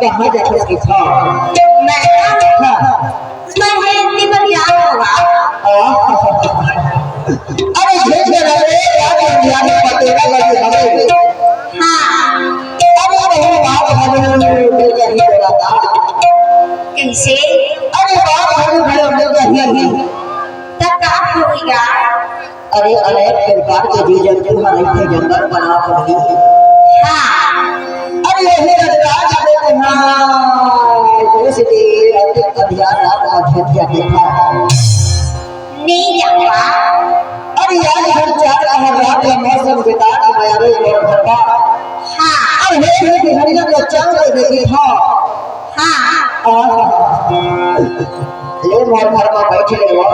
कहाँ जाके इसकी था मैं हेल्दी बढ़िया होगा अरे झेल रे यार यार पतेला लगी हमें हाँ अरे वो बात हमें मिल गई बोला था कैसे अरे बात हमें मिल गई तब का हो गया अरे अनेक प्रकार के जीवन तुम्हारे थे जंगल बना पड़ी हाँ अरे यही राज में हाँ इसलिए अधिक ध्यान रखना चाहिए देखा नहीं जाऊँगा अरे यार हम चार रात का मौसम बिता के मैं अरे और भरता हाँ अरे हे कि हरिया को चांद देखी था हाँ ले मोर घर में बैठे ले वो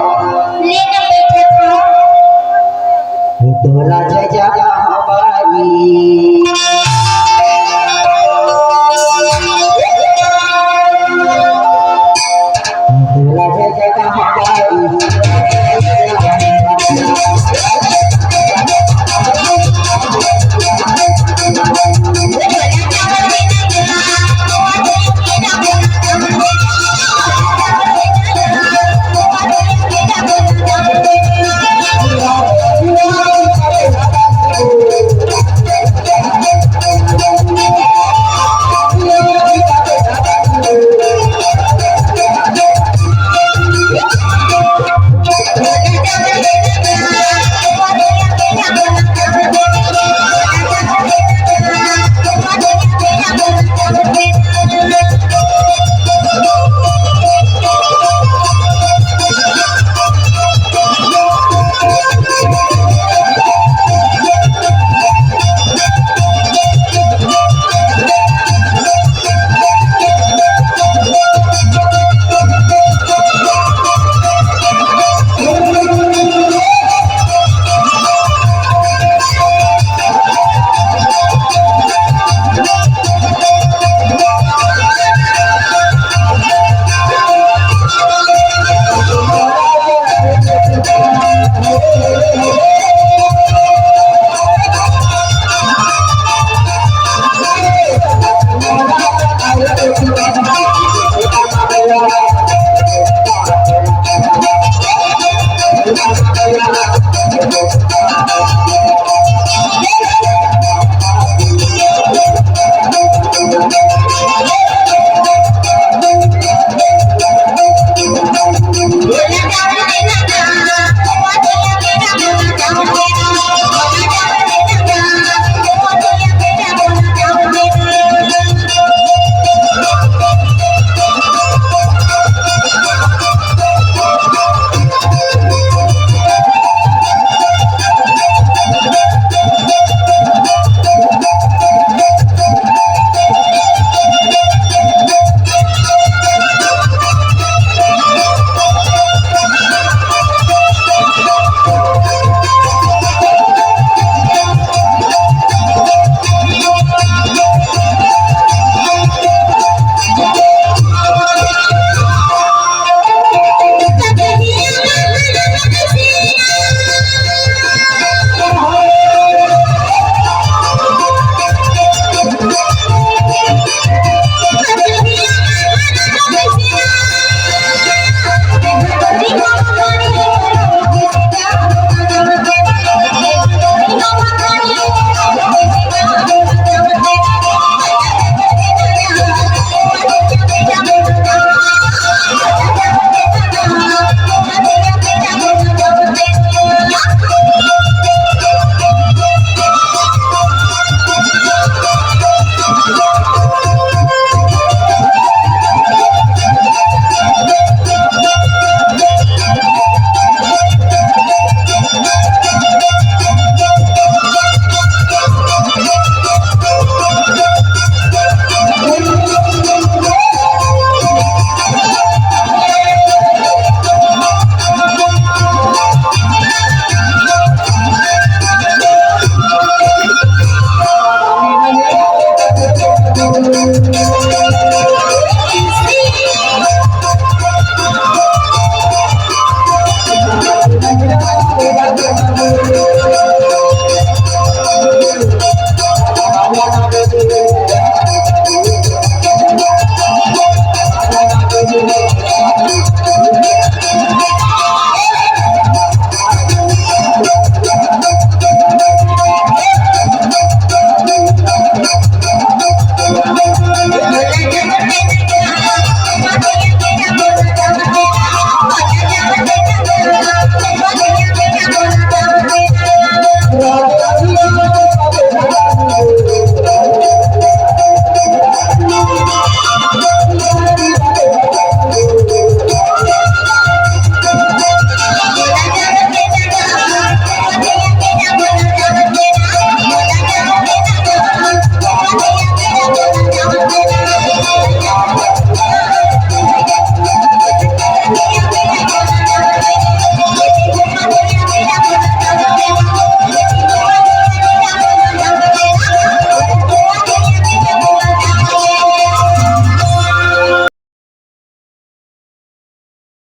लेने बैठे थे तोला जजा हमारी तोला जजा हमारी